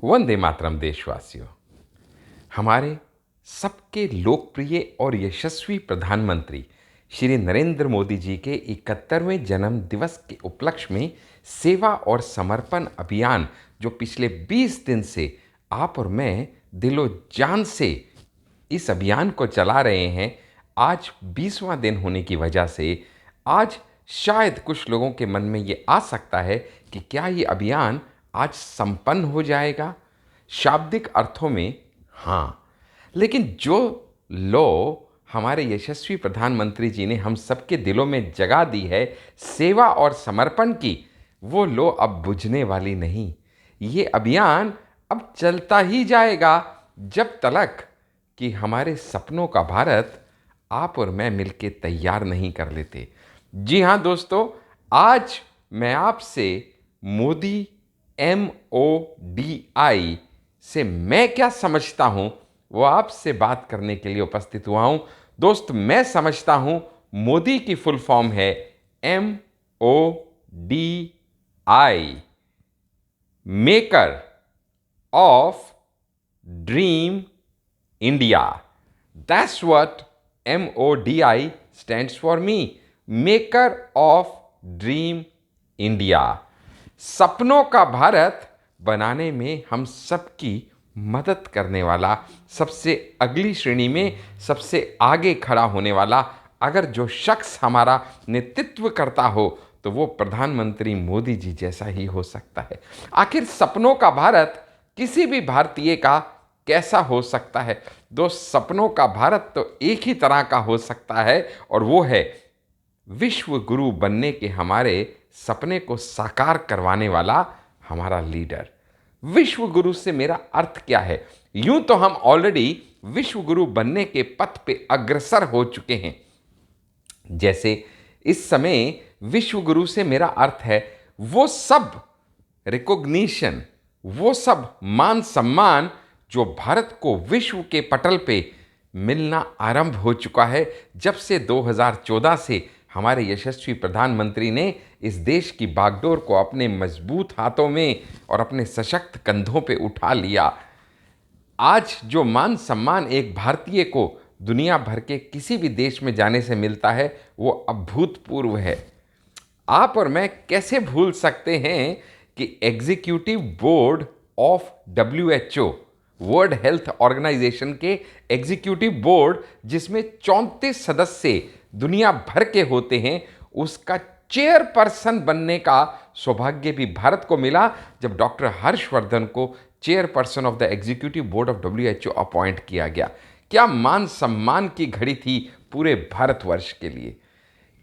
वंदे मातरम देशवासियों। हमारे सबके लोकप्रिय और यशस्वी प्रधानमंत्री श्री नरेंद्र मोदी जी के 71वें जन्म दिवस के उपलक्ष्य में सेवा और समर्पण अभियान जो पिछले 20 दिन से आप और मैं दिलो जान से इस अभियान को चला रहे हैं, आज 20वां दिन होने की वजह से आज शायद कुछ लोगों के मन में ये आ सकता है कि क्या ये अभियान आज संपन्न हो जाएगा। शाब्दिक अर्थों में हाँ, लेकिन जो लो हमारे यशस्वी प्रधानमंत्री जी ने हम सबके दिलों में जगा दी है सेवा और समर्पण की, वो लो अब बुझने वाली नहीं। ये अभियान अब चलता ही जाएगा जब तक कि हमारे सपनों का भारत आप और मैं मिलके तैयार नहीं कर लेते। जी हाँ दोस्तों, आज मैं आपसे मोदी MODI से मैं क्या समझता हूँ वो आपसे बात करने के लिए उपस्थित हुआ हूँ। दोस्त, मैं समझता हूँ मोदी की फुल फॉर्म है MODI, maker of dream India. That's what MODI stands for me, maker of dream India. सपनों का भारत बनाने में हम सबकी मदद करने वाला, सबसे अगली श्रेणी में सबसे आगे खड़ा होने वाला अगर जो शख्स हमारा नेतृत्व करता हो तो वो प्रधानमंत्री मोदी जी जैसा ही हो सकता है। आखिर सपनों का भारत किसी भी भारतीय का कैसा हो सकता है? दोस्त, सपनों का भारत तो एक ही तरह का हो सकता है और वो है विश्व गुरु बनने के हमारे सपने को साकार करवाने वाला हमारा लीडर। विश्व गुरु से मेरा अर्थ क्या है? यूं तो हम ऑलरेडी विश्व गुरु बनने के पथ पे अग्रसर हो चुके हैं। जैसे इस समय विश्व गुरु से मेरा अर्थ है वो सब रिकॉग्निशन, वो सब मान सम्मान जो भारत को विश्व के पटल पे मिलना आरंभ हो चुका है जब से 2014 से हमारे यशस्वी प्रधानमंत्री ने इस देश की बागडोर को अपने मजबूत हाथों में और अपने सशक्त कंधों पे उठा लिया। आज जो मान सम्मान एक भारतीय को दुनिया भर के किसी भी देश में जाने से मिलता है वो अभूतपूर्व है। आप और मैं कैसे भूल सकते हैं कि executive board of WHO, World Health Organization के एग्जीक्यूटिव बोर्ड जिसमें 34 सदस्य दुनिया भर के होते हैं, उसका चेयरपर्सन बनने का सौभाग्य भी भारत को मिला जब डॉक्टर हर्षवर्धन को chairperson of the executive board of WHO appoint किया गया। क्या मान सम्मान की घड़ी थी पूरे भारतवर्ष के लिए।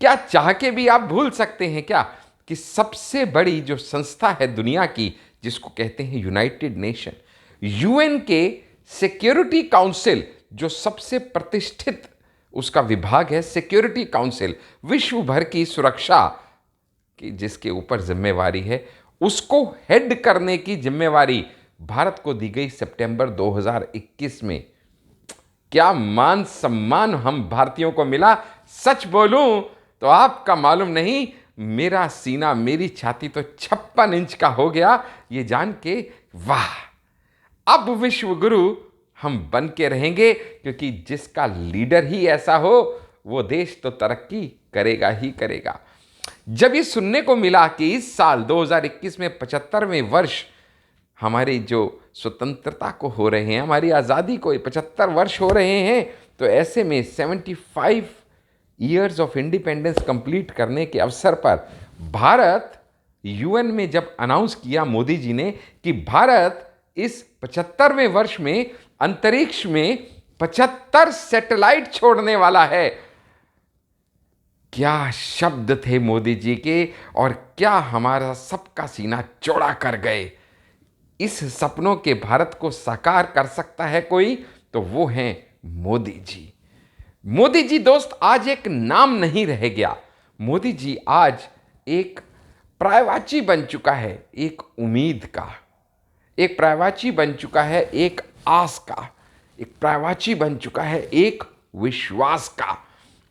क्या चाह के भी आप भूल सकते हैं क्या कि सबसे बड़ी जो संस्था है दुनिया की जिसको कहते हैं यूनाइटेड नेशन, UN के सिक्योरिटी काउंसिल, जो सबसे प्रतिष्ठित उसका विभाग है सिक्योरिटी काउंसिल, विश्व भर की सुरक्षा की जिसके ऊपर जिम्मेवारी है, उसको हेड करने की जिम्मेवारी भारत को दी गई सितंबर 2021 में। क्या मान सम्मान हम भारतीयों को मिला। सच बोलूं तो आपका मालूम नहीं, मेरा सीना, मेरी छाती तो 56 इंच का हो गया ये जान के, वाह, अब विश्व गुरु हम बन के रहेंगे, क्योंकि जिसका लीडर ही ऐसा हो वो देश तो तरक्की करेगा ही करेगा। जब ये सुनने को मिला कि इस साल 2021 में 75वें वर्ष हमारी जो स्वतंत्रता को हो रहे हैं, हमारी आज़ादी को 75 वर्ष हो रहे हैं, तो ऐसे में 75 ईयर्स ऑफ इंडिपेंडेंस कंप्लीट करने के अवसर पर भारत UN में जब अनाउंस किया मोदी जी ने कि भारत इस 75वें वर्ष में अंतरिक्ष में 75 सैटेलाइट छोड़ने वाला है। क्या शब्द थे मोदी जी के, और क्या हमारा सबका सीना चौड़ा कर गए। इस सपनों के भारत को साकार कर सकता है कोई तो वो हैं मोदी जी। मोदी जी दोस्त आज एक नाम नहीं रह गया। मोदी जी आज एक पर्यायवाची बन चुका है, एक उम्मीद का, एक पर्यायवाची बन चुका है एक आस का, एक पर्यायवाची बन चुका है एक विश्वास का।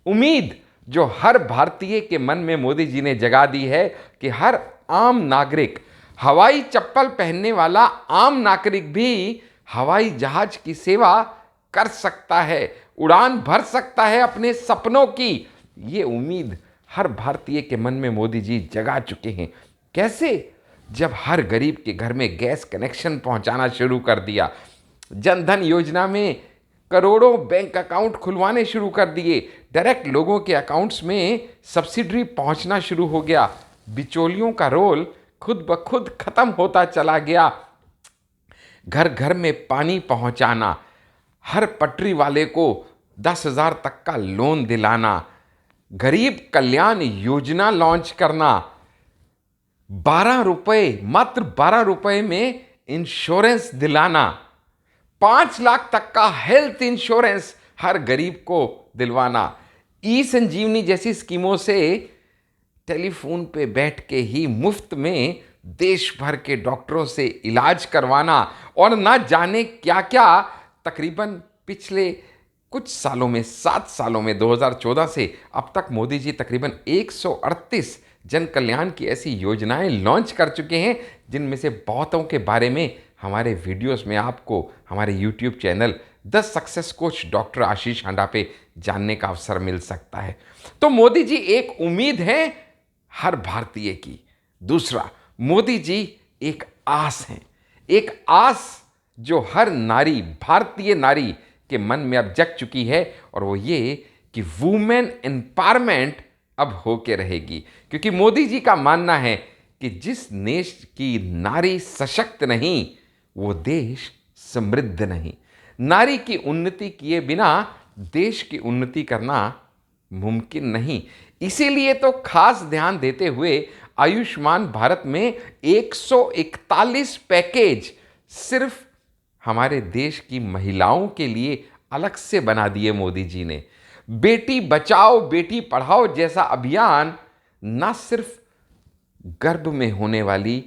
उम्मीद जो हर भारतीय के मन में मोदी जी ने जगा दी है कि हर आम नागरिक, हवाई चप्पल पहनने वाला आम नागरिक भी हवाई जहाज की सेवा कर सकता है, उड़ान भर सकता है अपने सपनों की। ये उम्मीद हर भारतीय के मन में मोदी जी जगा चुके हैं। कैसे? जब हर गरीब के घर में गैस कनेक्शन पहुंचाना शुरू कर दिया, जनधन योजना में करोड़ों बैंक अकाउंट खुलवाने शुरू कर दिए, डायरेक्ट लोगों के अकाउंट्स में सब्सिडी पहुंचना शुरू हो गया, बिचौलियों का रोल खुद ब खुद खत्म होता चला गया, घर घर में पानी पहुंचाना, हर पटरी वाले को 10,000 तक का लोन दिलाना, गरीब कल्याण योजना लॉन्च करना, 12 रुपए, मात्र 12 रुपए में इंश्योरेंस दिलाना, 5 लाख तक का हेल्थ इंश्योरेंस हर गरीब को दिलवाना, ई संजीवनी जैसी स्कीमों से टेलीफोन पे बैठ के ही मुफ्त में देश भर के डॉक्टरों से इलाज करवाना, और ना जाने क्या क्या। तकरीबन पिछले कुछ सालों में, 7 सालों में, 2014 से अब तक मोदी जी तकरीबन 138 जन कल्याण की ऐसी योजनाएं लॉन्च कर चुके हैं, जिनमें से बहुतों के बारे में हमारे वीडियोस में आपको हमारे YouTube channel the success coach doctor Ashish Handa पे जानने का अवसर मिल सकता है। तो मोदी जी एक उम्मीद है हर भारतीय की। दूसरा, मोदी जी एक आस हैं, एक आस जो हर नारी, भारतीय नारी के मन में अब जग चुकी है, और वो ये कि वुमेन एम्पावरमेंट अब होके रहेगी। क्योंकि मोदी जी का मानना है कि जिस देश की नारी सशक्त नहीं, वो देश समृद्ध नहीं। नारी की उन्नति किए बिना देश की उन्नति करना मुमकिन नहीं। इसीलिए तो खास ध्यान देते हुए आयुष्मान भारत में 141 पैकेज सिर्फ हमारे देश की महिलाओं के लिए अलग से बना दिए मोदी जी ने। बेटी बचाओ बेटी पढ़ाओ जैसा अभियान न सिर्फ गर्भ में होने वाली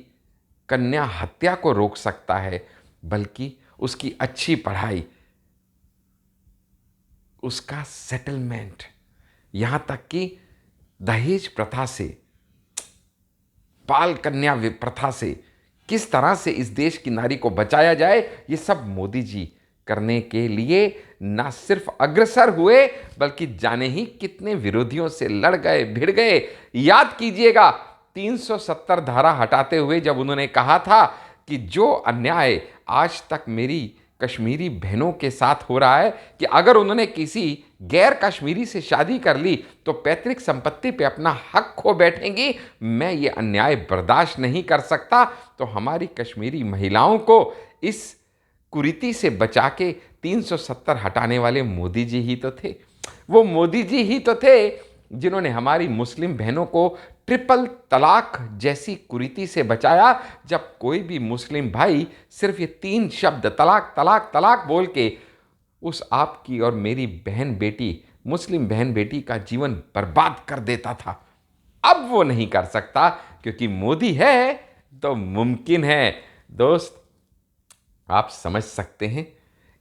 कन्या हत्या को रोक सकता है, बल्कि उसकी अच्छी पढ़ाई, उसका सेटलमेंट, यहां तक कि दहेज प्रथा से, बाल कन्या प्रथा से किस तरह से इस देश की नारी को बचाया जाए, ये सब मोदी जी करने के लिए न सिर्फ अग्रसर हुए, बल्कि जाने ही कितने विरोधियों से लड़ गए, भिड़ गए। याद कीजिएगा 370 धारा हटाते हुए जब उन्होंने कहा था कि जो अन्याय आज तक मेरी कश्मीरी बहनों के साथ हो रहा है, कि अगर उन्होंने किसी गैर कश्मीरी से शादी कर ली तो पैतृक संपत्ति पे अपना हक खो बैठेंगी, मैं ये अन्याय बर्दाश्त नहीं कर सकता। तो हमारी कश्मीरी महिलाओं को इस कुरीति से बचा के 370 हटाने वाले मोदी जी ही तो थे। वो मोदी जी ही तो थे जिन्होंने हमारी मुस्लिम बहनों को ट्रिपल तलाक जैसी कुरीति से बचाया, जब कोई भी मुस्लिम भाई सिर्फ ये 3 शब्द तलाक तलाक तलाक बोल के उस आपकी और मेरी बहन बेटी, मुस्लिम बहन बेटी का जीवन बर्बाद कर देता था। अब वो नहीं कर सकता, क्योंकि मोदी है तो मुमकिन है। दोस्त, आप समझ सकते हैं,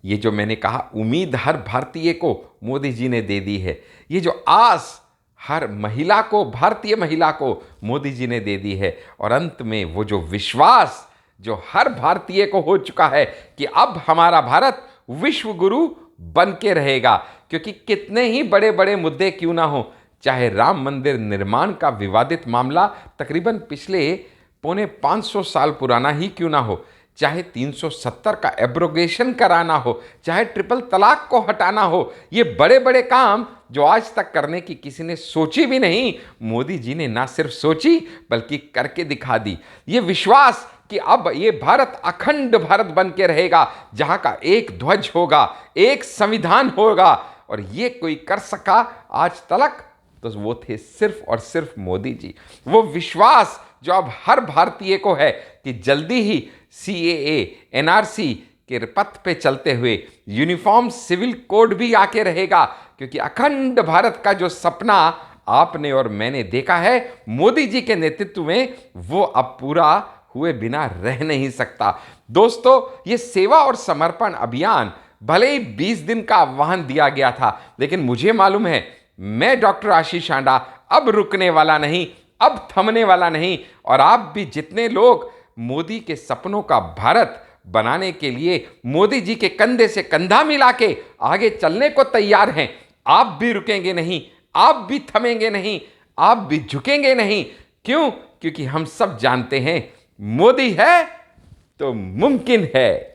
ये जो मैंने कहा उम्मीद हर भारतीय को मोदी जी ने दे दी है, ये जो आस हर महिला को, भारतीय महिला को मोदी जी ने दे दी है, और अंत में वो जो विश्वास जो हर भारतीय को हो चुका है कि अब हमारा भारत विश्व गुरु बन के रहेगा। क्योंकि कितने ही बड़े बड़े मुद्दे क्यों ना हो, चाहे राम मंदिर निर्माण का विवादित मामला तकरीबन पिछले 450 साल पुराना ही क्यों ना हो, चाहे 370 का एब्रोगेशन कराना हो, चाहे ट्रिपल तलाक को हटाना हो, ये बड़े बड़े काम जो आज तक करने की किसी ने सोची भी नहीं, मोदी जी ने ना सिर्फ सोची बल्कि करके दिखा दी। ये विश्वास कि अब ये भारत अखंड भारत बन के रहेगा, जहां का एक ध्वज होगा, एक संविधान होगा, और ये कोई कर सका आज तक तो वो थे सिर्फ और सिर्फ मोदी जी। वो विश्वास जो अब हर भारतीय को है कि जल्दी ही CAA NRC के पथ पे चलते हुए यूनिफॉर्म सिविल कोड भी आके रहेगा, क्योंकि अखंड भारत का जो सपना आपने और मैंने देखा है मोदी जी के नेतृत्व में, वो अब पूरा हुए बिना रह नहीं सकता। दोस्तों, ये सेवा और समर्पण अभियान भले ही 20 दिन का आह्वान दिया गया था, लेकिन मुझे मालूम है मैं डॉक्टर आशीष हांडा अब रुकने वाला नहीं, अब थमने वाला नहीं। और आप भी जितने लोग मोदी के सपनों का भारत बनाने के लिए मोदी जी के कंधे से कंधा मिला के आगे चलने को तैयार हैं। आप भी रुकेंगे नहीं, आप भी थमेंगे नहीं, आप भी झुकेंगे नहीं। क्यों? क्योंकि हम सब जानते हैं मोदी है तो मुमकिन है।